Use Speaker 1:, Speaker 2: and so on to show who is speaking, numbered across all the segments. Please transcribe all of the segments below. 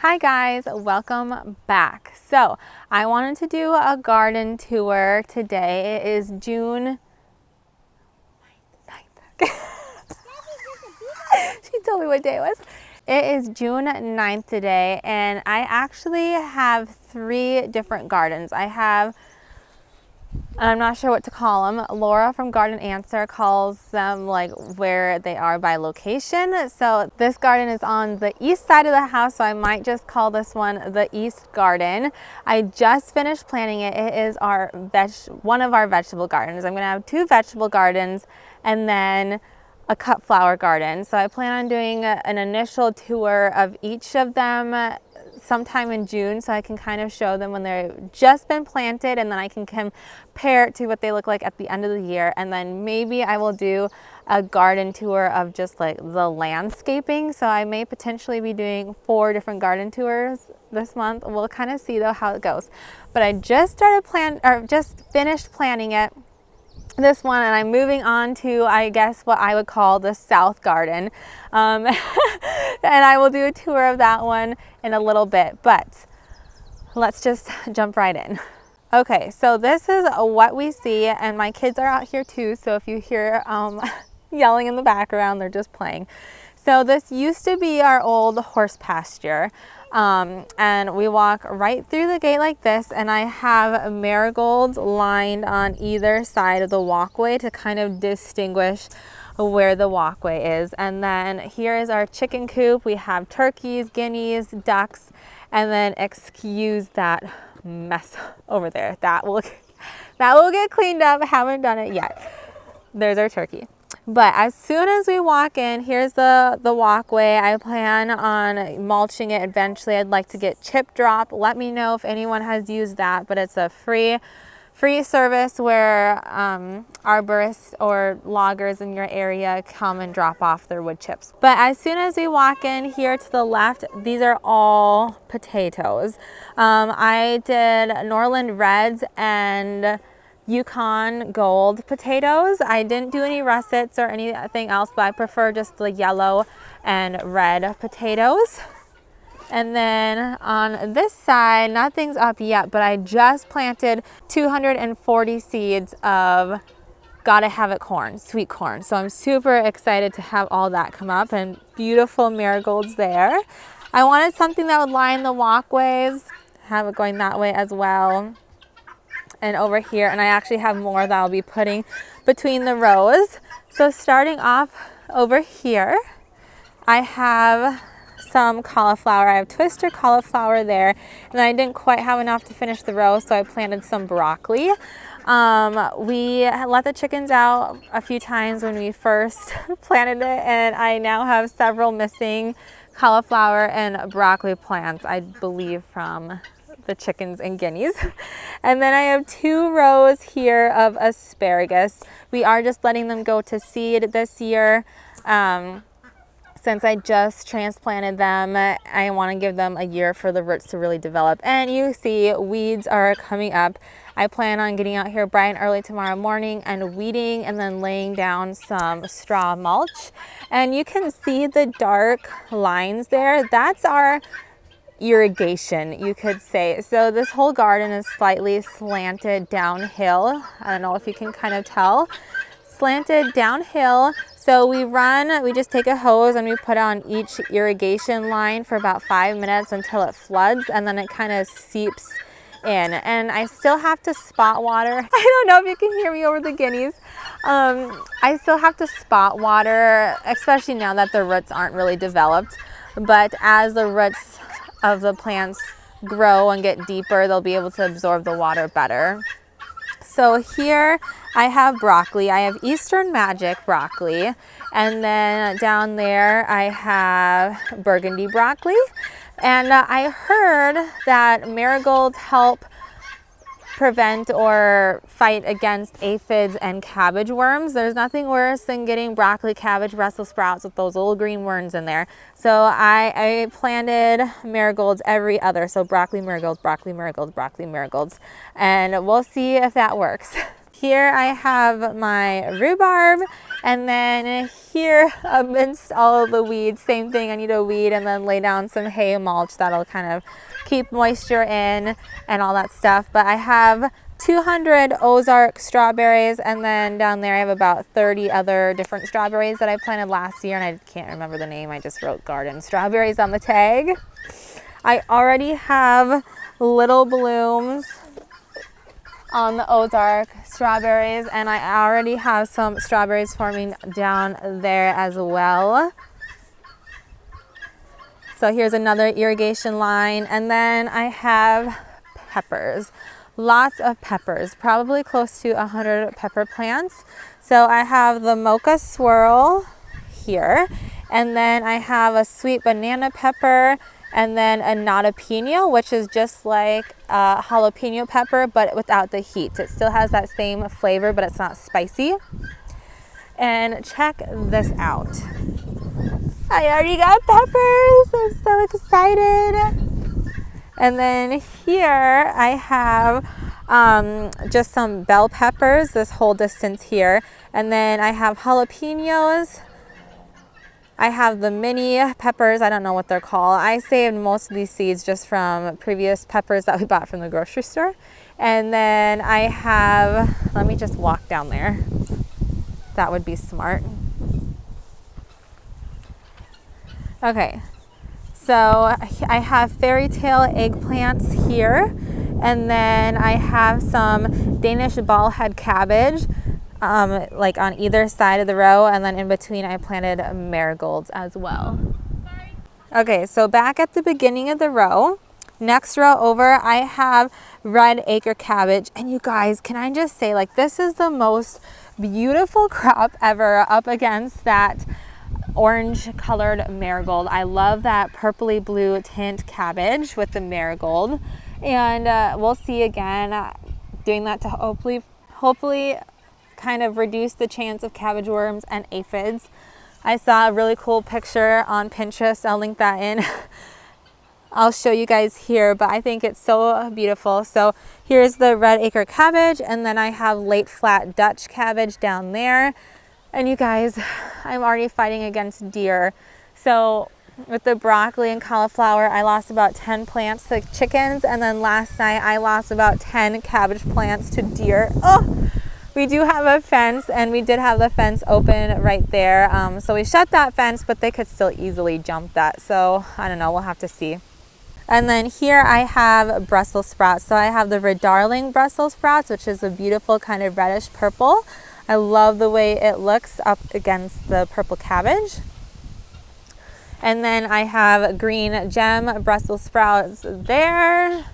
Speaker 1: Hi guys, welcome back. So I wanted to do a garden tour today. It is June 9th. She told me what day it was. It is June 9th today, and I actually have 3 different gardens. I'm not sure what to call them. Laura from Garden Answer calls them like where they are by location. So this garden is on the east side of the house, so I might just call this one the East Garden. I just finished planting it. It is one of our vegetable gardens. I'm gonna have 2 vegetable gardens and then a cut flower garden. So I plan on doing an initial tour of each of them sometime in June, so I can kind of show them when they've just been planted, and then I can compare it to what they look like at the end of the year. And then maybe I will do a garden tour of just like the landscaping. So I may potentially be doing 4 different garden tours this month. We'll kind of see though how it goes. But I just just finished planting this one, and I'm moving on to, I guess, what I would call the South Garden. And I will do a tour of that one in a little bit, but let's just jump right in. Okay, so this is what we see, and my kids are out here too, so if you hear yelling in the background, they're just playing. So this used to be our old horse pasture. And we walk right through the gate like this, and I have marigolds lined on either side of the walkway to kind of distinguish where the walkway is. And then here is our chicken coop. We have turkeys, guineas, ducks, and then excuse that mess over there. That will get cleaned up. I haven't done it yet. There's our turkey. But as soon as we walk in, here's the walkway. I plan on mulching it eventually. I'd like to get chip drop. Let me know if anyone has used that, but it's a free service where arborists or loggers in your area come and drop off their wood chips. But as soon as we walk in here to the left, these are all potatoes. I did Norland Reds and Yukon Gold potatoes. I didn't do any russets or anything else, but I prefer just the yellow and red potatoes. And then on this side, nothing's up yet, but I just planted 240 seeds of Gotta Have It corn, sweet corn. So I'm super excited to have all that come up, and beautiful marigolds there. I wanted something that would line the walkways, have it going that way as well. And over here, and I actually have more that I'll be putting between the rows. So starting off over here, I have some cauliflower. I have twister cauliflower there, and I didn't quite have enough to finish the row, so I planted some broccoli. We let the chickens out a few times when we first planted it, and I now have several missing cauliflower and broccoli plants, I believe, from the chickens and guineas. And then I have 2 rows here of asparagus. We are just letting them go to seed this year. Since I just transplanted them, I want to give them a year for the roots to really develop. And you see weeds are coming up. I plan on getting out here bright and early tomorrow morning and weeding, and then laying down some straw mulch. And you can see the dark lines there. That's our irrigation, you could say. So this whole garden is slightly slanted downhill. I don't know if you can kind of tell. Slanted downhill. So we just take a hose and we put on each irrigation line for about 5 minutes until it floods, and then it kind of seeps in. And I still have to spot water. I don't know if you can hear me over the guineas. I still have to spot water, especially now that the roots aren't really developed. But as the roots of the plants grow and get deeper, they'll be able to absorb the water better. So here I have broccoli. I have Eastern Magic broccoli, and then down there I have burgundy broccoli. And I heard that marigolds help prevent or fight against aphids and cabbage worms. There's nothing worse than getting broccoli, cabbage, Brussels sprouts with those little green worms in there. So I planted marigolds every other. So broccoli, marigolds, broccoli, marigolds, broccoli, marigolds. And we'll see if that works. Here I have my rhubarb, and then here amidst all of the weeds, same thing, I need a weed and then lay down some hay mulch that'll kind of keep moisture in and all that stuff. But I have 200 Ozark strawberries, and then down there I have about 30 other different strawberries that I planted last year, and I can't remember the name. I just wrote garden strawberries on the tag. I already have little blooms on the Ozark strawberries, and I already have some strawberries forming down there as well. So here's another irrigation line, and then I have peppers. Lots of peppers, probably close to 100 pepper plants. So I have the mocha swirl here, and then I have a sweet banana pepper, and then a jalapeno, which is just like a jalapeno pepper, but without the heat. It still has that same flavor, but it's not spicy. And check this out. I already got peppers. I'm so excited. And then here I have just some bell peppers, this whole distance here. And then I have jalapenos. I have the mini peppers. I don't know what they're called. I saved most of these seeds just from previous peppers that we bought from the grocery store. And then I have, let me just walk down there. That would be smart. Okay, so I have fairy tale eggplants here. And then I have some Danish ball head cabbage. Like on either side of the row, and then in between I planted marigolds as well. Okay, so back at the beginning of the row, next row over, I have red acre cabbage, and you guys, can I just say, like, this is the most beautiful crop ever up against that orange colored marigold. I love that purpley blue tint cabbage with the marigold, and we'll see again doing that to hopefully kind of reduce the chance of cabbage worms and aphids. I saw a really cool picture on Pinterest. I'll link that in. I'll show you guys here, but I think it's so beautiful. So here's the red acre cabbage, and then I have late flat Dutch cabbage down there. And you guys, I'm already fighting against deer. So with the broccoli and cauliflower, I lost about 10 plants to chickens, and then last night I lost about 10 cabbage plants to deer. Oh! We do have a fence, and we did have the fence open right there. So we shut that fence, but they could still easily jump that. So I don't know, we'll have to see. And then here I have Brussels sprouts. So I have the Red Darling Brussels sprouts, which is a beautiful kind of reddish purple. I love the way it looks up against the purple cabbage. And then I have green gem Brussels sprouts there.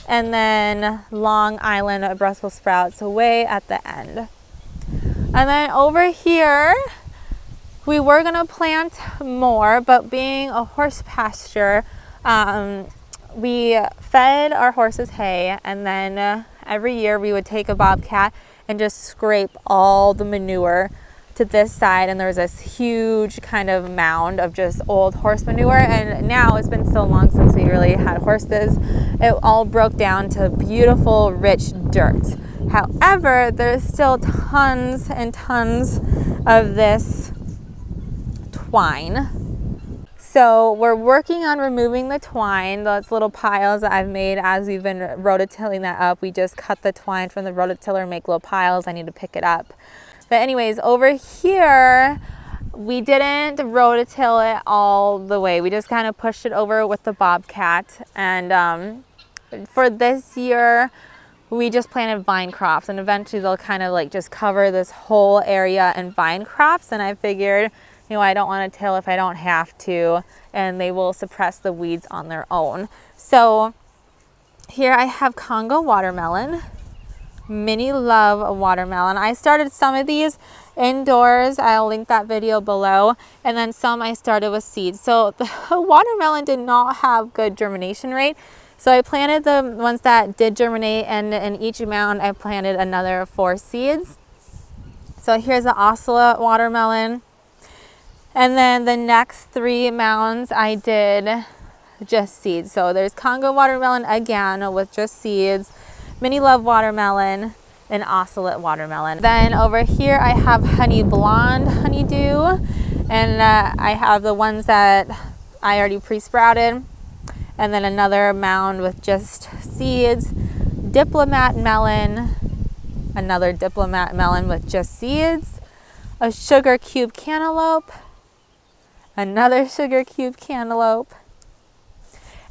Speaker 1: And then Long Island Brussels sprouts way at the end. And then over here, we were gonna plant more, but being a horse pasture, we fed our horses hay, and then every year we would take a bobcat and just scrape all the manure to this side, and there was this huge kind of mound of just old horse manure. And now it's been so long since we really had horses, it all broke down to beautiful rich dirt. However, there's still tons and tons of this twine. So we're working on removing the twine, those little piles that I've made as we've been rototilling that up. We just cut the twine from the rototiller and make little piles. I need to pick it up. But anyways, over here, we didn't rototill it all the way. We just kind of pushed it over with the bobcat. And for this year, we just planted vine crops, and eventually they'll kind of like just cover this whole area in vine crops. And I figured, you know, I don't want to till if I don't have to, and they will suppress the weeds on their own. So here I have Congo watermelon. Mini love watermelon. I started some of these indoors. I'll link that video below. And then some I started with seeds. So the watermelon did not have good germination rate. So I planted the ones that did germinate, and in each mound I planted another 4 seeds. So here's the Ocelot watermelon. And then the next 3 mounds I did just seeds. So there's Congo watermelon again with just seeds. Mini love watermelon, an ocelot watermelon. Then over here I have honey blonde honeydew, and I have the ones that I already pre-sprouted, and then another mound with just seeds, diplomat melon, another diplomat melon with just seeds, a sugar cube cantaloupe, another sugar cube cantaloupe,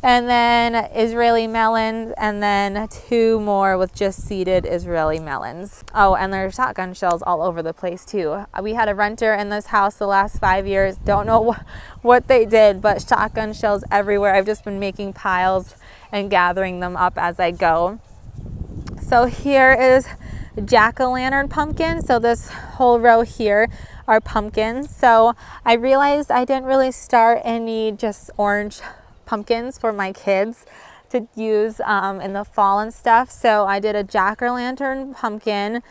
Speaker 1: and then Israeli melons, and then 2 more with just seeded Israeli melons. Oh, and there's shotgun shells all over the place too. We had a renter in this house the last 5 years. Don't know what they did, but shotgun shells everywhere. I've just been making piles and gathering them up as I go. So here is jack-o'-lantern pumpkin. So this whole row here are pumpkins. So I realized I didn't really start any just orange pumpkins for my kids to use in the fall and stuff. So I did a jack-o'-lantern pumpkin.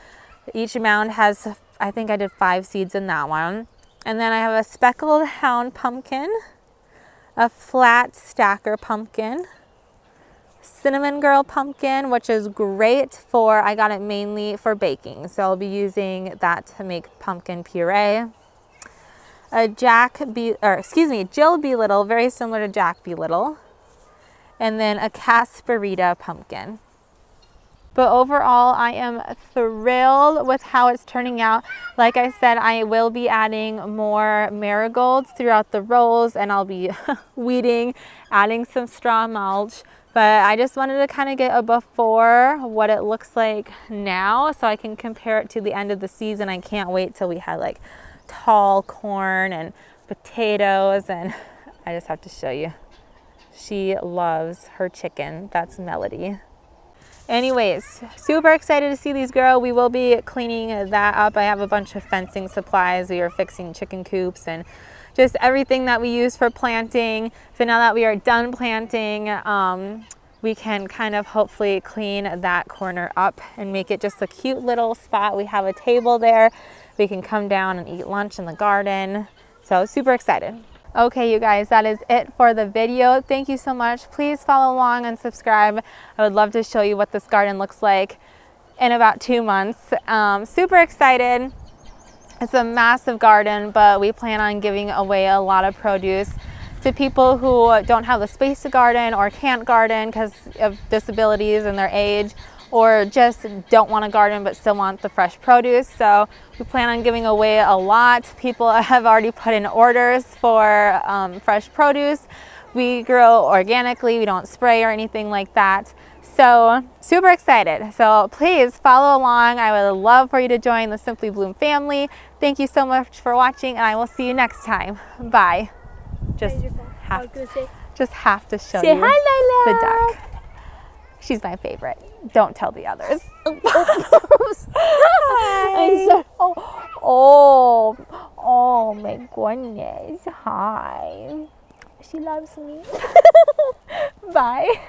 Speaker 1: Each mound has, I think I did 5 seeds in that one. And then I have a speckled hound pumpkin, a flat stacker pumpkin, cinnamon girl pumpkin, which is great for, I got it mainly for baking. So I'll be using that to make pumpkin puree. A Jill B. Little, very similar to Jack B. Little, and then a Casperita pumpkin. But overall, I am thrilled with how it's turning out. Like I said, I will be adding more marigolds throughout the rows, and I'll be weeding, adding some straw mulch. But I just wanted to kind of get a before what it looks like now so I can compare it to the end of the season. I can't wait till we have like tall corn and potatoes, and I just have to show you. She loves her chicken. That's Melody. Anyways, super excited to see these grow. We will be cleaning that up. I have a bunch of fencing supplies. We are fixing chicken coops and just everything that we use for planting. So now that we are done planting, we can kind of hopefully clean that corner up and make it just a cute little spot. We have a table there. We can come down and eat lunch in the garden. So super excited. Okay, you guys, that is it for the video. Thank you so much. Please follow along and subscribe. I would love to show you what this garden looks like in about 2 months. Super excited. It's a massive garden, but we plan on giving away a lot of produce to people who don't have the space to garden or can't garden because of disabilities and their age, or just don't want to garden but still want the fresh produce. So we plan on giving away a lot. People have already put in orders for fresh produce. We grow organically, we don't spray or anything like that. So super excited. So please follow along. I would love for you to join the Simply Bloom family. Thank you so much for watching, and I will see you next time. Bye. Just have to show you
Speaker 2: hi,
Speaker 1: the duck. She's my favorite. Don't tell the others.
Speaker 2: Hi.
Speaker 1: Oh my goodness. Hi.
Speaker 2: She loves me.
Speaker 1: Bye.